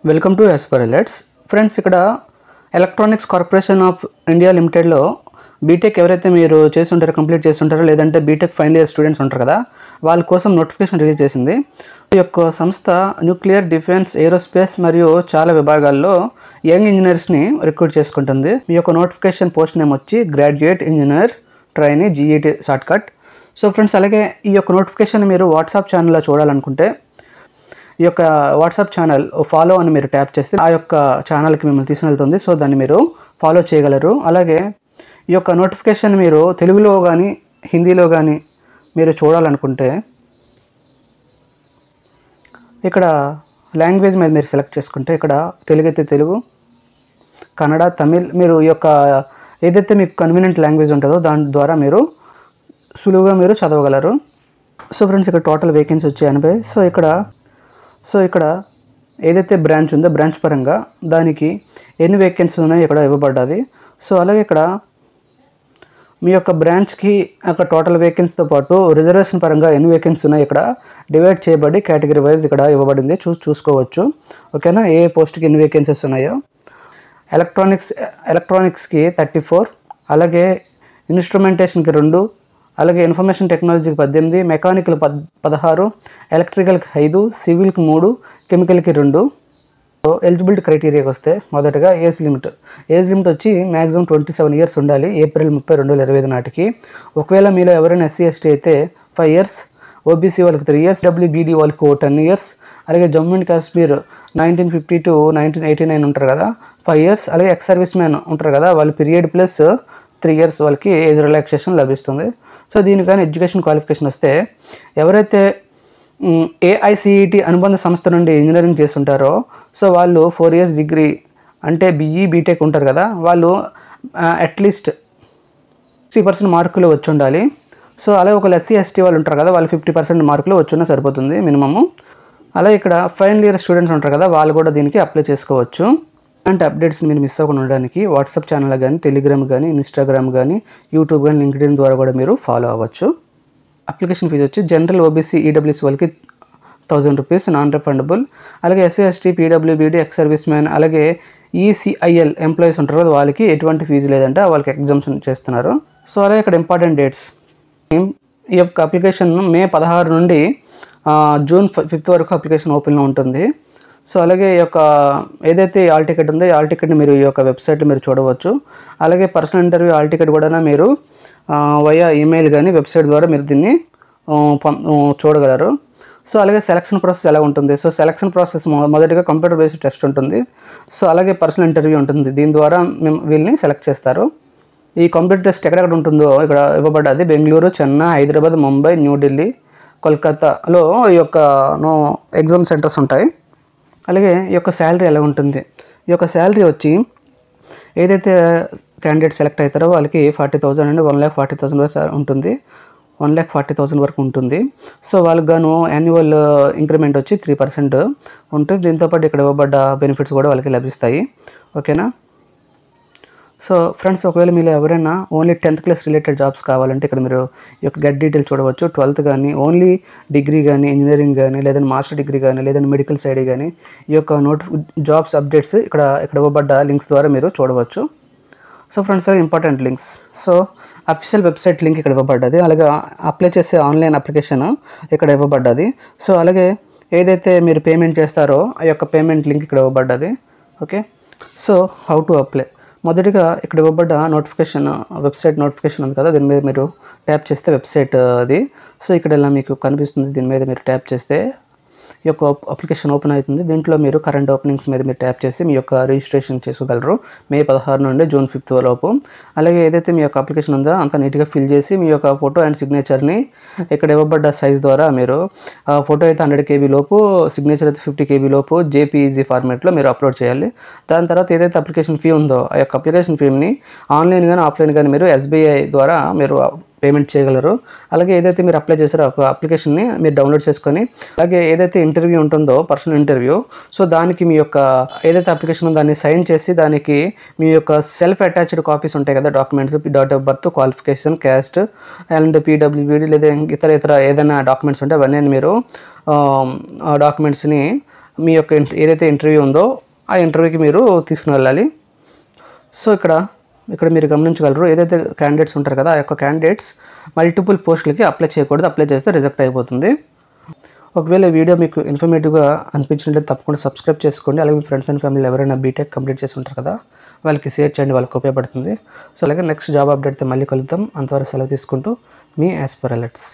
Welcome to ఎస్పరెలెట్స్ friends. ఇక్కడ electronics corporation of India లిమిటెడ్లో బీటెక్ ఎవరైతే మీరు చేస్తుంటారో కంప్లీట్ చేస్తుంటారో లేదంటే బీటెక్ ఫైనల్ ఇయర్ స్టూడెంట్స్ ఉంటారు కదా, వాళ్ళ కోసం నోటిఫికేషన్ రిలీజ్ చేసింది. ఈ యొక్క సంస్థ న్యూక్లియర్, డిఫెన్స్, ఏరోస్పేస్ మరియు చాలా విభాగాల్లో యంగ్ ఇంజనీర్స్ని రిక్రూట్ చేసుకుంటుంది. ఈ యొక్క నోటిఫికేషన్ పోస్ట్ నేమ్ వచ్చి graduate engineer trainee GET shortcut. So friends, అలాగే ఈ యొక్క నోటిఫికేషన్ మీరు వాట్సాప్ ఛానల్లో చూడాలనుకుంటే ఈ యొక్క వాట్సాప్ ఛానల్ ఫాలో అని మీరు ట్యాప్ చేస్తే ఆ యొక్క ఛానల్కి మిమ్మల్ని తీసుకెళ్తుంది. సో దాన్ని మీరు ఫాలో చేయగలరు. అలాగే ఈ యొక్క నోటిఫికేషన్ మీరు తెలుగులో కానీ హిందీలో కానీ మీరు చూడాలనుకుంటే ఇక్కడ లాంగ్వేజ్ మీద మీరు సెలెక్ట్ చేసుకుంటే ఇక్కడ తెలుగు అయితే తెలుగు, కన్నడ, తమిళ్, మీరు ఈ యొక్క ఏదైతే మీకు కన్వీనియంట్ లాంగ్వేజ్ ఉంటుందో దాని ద్వారా మీరు సులువుగా మీరు చదవగలరు. సో ఫ్రెండ్స్, ఇక్కడ టోటల్ వేకెన్సీ వచ్చి 80. సో ఇక్కడ ఏదైతే బ్రాంచ్ ఉందో బ్రాంచ్ పరంగా దానికి ఎన్ని వేకెన్సీ ఉన్నాయో ఇక్కడ ఇవ్వబడ్డది. సో అలాగే ఇక్కడ మీ యొక్క బ్రాంచ్కి అక్కడ టోటల్ వేకెన్సీతో పాటు రిజర్వేషన్ పరంగా ఎన్ని వేకెన్సీ ఉన్నాయో ఇక్కడ డివైడ్ చేయబడి కేటగిరీ వైజ్ ఇక్కడ ఇవ్వబడింది. చూసుకోవచ్చు. ఓకేనా, ఏ పోస్ట్కి ఎన్ని వేకెన్సీస్ ఉన్నాయో. ఎలక్ట్రానిక్స్కి 34, అలాగే ఇన్స్ట్రుమెంటేషన్కి 2, అలాగే ఇన్ఫర్మేషన్ టెక్నాలజీకి 18, మెకానికల్ 16, ఎలక్ట్రికల్కి 5, సివిల్కి 3, కెమికల్కి 2. ఎలిజిబిలిటీ క్రైటీరియాకి వస్తే మొదటగా ఏజ్ లిమిట్ వచ్చి మ్యాక్సిమం 27 ఇయర్స్ ఉండాలి ఏప్రిల్ 30, 2025 నాటికి. ఒకవేళ మీలో ఎవరైనా ఎస్సీ ఎస్టీ అయితే 5 ఇయర్స్, ఓబీసీ వాళ్ళకి 3 ఇయర్స్, డబ్ల్యూబీడీ వాళ్ళకి 10 ఇయర్స్, అలాగే జమ్మూ అండ్ కాశ్మీర్ 1950 to 1989 ఉంటారు కదా 5 ఇయర్స్, అలాగే ఎక్స్ సర్వీస్ మ్యాన్ ఉంటారు కదా వాళ్ళు పీరియడ్ ప్లస్ 3 ఇయర్స్ వాళ్ళకి ఏజ్ రిలాక్సేషన్ లభిస్తుంది. సో దీనికని ఎడ్యుకేషన్ క్వాలిఫికేషన్ వస్తే ఎవరైతే ఏఐసిఈటి అనుబంధ సంస్థ నుండి ఇంజనీరింగ్ చేస్తుంటారో సో వాళ్ళు 4 ఇయర్స్ డిగ్రీ అంటే బీఈ బీటెక్ ఉంటారు కదా వాళ్ళు అట్లీస్ట్ 60% మార్కులు వచ్చి ఉండాలి. సో అలాగే ఒక ఎస్సీ ఎస్టీ వాళ్ళు ఉంటారు కదా వాళ్ళు 50% మార్కులు వచ్చున్నా సరిపోతుంది మినిమము. అలాగే ఇక్కడ ఫైనల్ ఇయర్ స్టూడెంట్స్ ఉంటారు కదా వాళ్ళు కూడా దీనికి అప్లై చేసుకోవచ్చు. అంటే అప్డేట్స్ని మీరు మిస్ అవ్వకుండా ఉండడానికి వాట్సాప్ ఛానల్ కానీ, టెలిగ్రామ్ కానీ, ఇన్స్టాగ్రామ్ కానీ, యూట్యూబ్ కానీ, లింక్డ్ఇన్ ద్వారా కూడా మీరు ఫాలో అవ్వచ్చు. అప్లికేషన్ ఫీజు వచ్చి జనరల్, ఓబీసీ, ఈడబ్ల్యూసీ వాళ్ళకి 1000 రూపీస్ నాన్ రిఫండబుల్. అలాగే SC ST, PWBD, ex service man, అలాగే ఈసీఐఎల్ ఎంప్లాయీస్ ఉంటారు కదా వాళ్ళకి ఎటువంటి ఫీజు లేదంటే వాళ్ళకి ఎగ్జామ్షన్ చేస్తున్నారు. సో అలాగే ఇక్కడ ఇంపార్టెంట్ డేట్స్, ఈ యొక్క అప్లికేషన్ మే 16 నుండి జూన్ 5 వరకు అప్లికేషన్ ఓపెన్లో ఉంటుంది. సో అలాగే ఈ యొక్క ఏదైతే ఆల్ టికెట్ ఉందో ఈ ఆల్ టికెట్ని మీరు ఈ యొక్క వెబ్సైట్లో మీరు చూడవచ్చు. అలాగే పర్సనల్ ఇంటర్వ్యూ ఆల్ టికెట్ కూడా మీరు వయా ఈమెయిల్ కానీ వెబ్సైట్ ద్వారా మీరు దీన్ని చూడగలరు. సో అలాగే సెలక్షన్ ప్రాసెస్ ఎలా ఉంటుంది? సో సెలక్షన్ ప్రాసెస్ మొదటిగా కంప్యూటర్ బేస్డ్ టెస్ట్ ఉంటుంది. సో అలాగే పర్సనల్ ఇంటర్వ్యూ ఉంటుంది. దీని ద్వారా మేము వీళ్ళని సెలెక్ట్ చేస్తారు. ఈ కంప్యూటర్ టెస్ట్ ఎక్కడెక్కడ ఉంటుందో ఇక్కడ ఇవ్వబడ్డది. బెంగళూరు, చెన్నై, హైదరాబాద్, ముంబై, న్యూఢిల్లీ, కోల్కతాలో ఈ యొక్క ఎగ్జామ్ సెంటర్స్ ఉంటాయి. అలాగే ఈ యొక్క శాలరీ ఎలా ఉంటుంది? ఈ యొక్క శాలరీ వచ్చి ఏదైతే క్యాండిడేట్ సెలెక్ట్ అవుతారో వాళ్ళకి 40,000 నుండి 1,40,000 వరకు ఉంటుంది. 1,40,000 వరకు ఉంటుంది. సో వాళ్ళకి గాను యాన్యువల్ ఇంక్రిమెంట్ వచ్చి 3% ఉంటుంది. దీంతోపాటు ఇక్కడ ఇవ్వబడ్డ బెనిఫిట్స్ కూడా వాళ్ళకి లభిస్తాయి. ఓకేనా. సో ఫ్రెండ్స్, ఒకవేళ మీరు ఎవరైనా only 10th class related jobs కావాలంటే ఇక్కడ మీరు ఈ యొక్క గెట్ డీటెయిల్స్ చూడవచ్చు. 12th కానీ, ఓన్లీ డిగ్రీ కానీ, ఇంజనీరింగ్ కానీ, లేదంటే మాస్టర్ డిగ్రీ కానీ, లేదంటే మెడికల్ సైడ్ కానీ ఈ యొక్క జాబ్స్ అప్డేట్స్ ఇక్కడ ఇవ్వబడ్డ లింక్స్ ద్వారా మీరు చూడవచ్చు. So friends, important links. So official website link ఇక్కడ ఇవ్వబడ్డది. అలాగే అప్లై చేసే ఆన్లైన్ అప్లికేషన్ ఇక్కడ ఇవ్వబడ్డది. సో అలాగే ఏదైతే మీరు పేమెంట్ చేస్తారో ఆ యొక్క పేమెంట్ లింక్ ఇక్కడ ఇవ్వబడ్డది. Okay. So how to apply? మొదటిగా ఇక్కడ ఇవ్వబడ్డ వెబ్సైట్ నోటిఫికేషన్ ఉంది కదా, దీని మీద మీరు ట్యాప్ చేస్తే వెబ్సైట్ అది. సో ఇక్కడ ఇలా మీకు కనిపిస్తుంది. దీని మీద మీరు ట్యాప్ చేస్తే ఈ యొక్క అప్లికేషన్ ఓపెన్ అవుతుంది. దీంట్లో మీరు కరెంట్ ఓపెనింగ్స్ మీద మీరు ట్యాప్ చేసి మీ యొక్క రిజిస్ట్రేషన్ చేసుకోగలరు మే 16 నుండి జూన్ 5 లోపు. అలాగే ఏదైతే మీ యొక్క అప్లికేషన్ ఉందో అంత నీట్గా ఫిల్ చేసి మీ యొక్క ఫోటో అండ్ సిగ్నేచర్ని ఇక్కడ ఇవ్వబడ్డ సైజ్ ద్వారా మీరు ఫోటో అయితే 100 KB లోపు, సిగ్నేచర్ అయితే 50 KB లోపు జేపీఈజీ ఫార్మాట్లో మీరు అప్లోడ్ చేయాలి. దాని తర్వాత ఏదైతే అప్లికేషన్ ఫీ ఉందో ఆ యొక్క అప్లికేషన్ ఫీని ఆన్లైన్ కానీ ఆఫ్లైన్ కానీ మీరు ఎస్బీఐ ద్వారా మీరు పేమెంట్ చేయగలరు. అలాగే ఏదైతే మీరు అప్లై చేశారో ఒక అప్లికేషన్ని మీరు డౌన్లోడ్ చేసుకొని అలాగే ఏదైతే ఇంటర్వ్యూ ఉంటుందో పర్సనల్ ఇంటర్వ్యూ, సో దానికి మీ యొక్క ఏదైతే అప్లికేషన్ ఉందో దాన్ని సైన్ చేసి దానికి మీ యొక్క సెల్ఫ్ అటాచ్డ్ కాపీస్ ఉంటాయి కదా documents, date of birth, qualification, caste and PWBD లేదా ఇతర ఏదైనా డాక్యుమెంట్స్ ఉంటే అవన్నీ మీరు డాక్యుమెంట్స్ని మీ యొక్క ఏదైతే ఇంటర్వ్యూ ఉందో ఆ ఇంటర్వ్యూకి మీరు తీసుకుని వెళ్ళాలి. సో ఇక్కడ మీరు గమనించగలరు, ఏదైతే క్యాండిడేట్స్ ఉంటారు కదా, ఆ యొక్క క్యాండిడేట్స్ మల్టిపుల్ పోస్టులకి అప్లై చేయకూడదు. అప్లై చేస్తే రిజెక్ట్ అయిపోతుంది. ఒకవేళ ఈ వీడియో మీకు ఇన్ఫర్మేటివ్గా అనిపించినట్లయితే తప్పకుండా సబ్స్క్రైబ్ చేసుకోండి. అలాగే మీ ఫ్రెండ్స్ అండ్ ఫ్యామిలీ ఎవరైనా బీటెక్ కంప్లీట్ చేసి ఉంటారు కదా, వాళ్ళకి షేర్ చేయండి, వాళ్ళకి ఉపయోగపడుతుంది. సో అలాగే నెక్స్ట్ జాబ్ అప్డేట్తో మళ్ళీ కలుద్దాం. అంతవరకు సెలవు తీసుకుంటూ మీ యాస్పిరెంట్స్.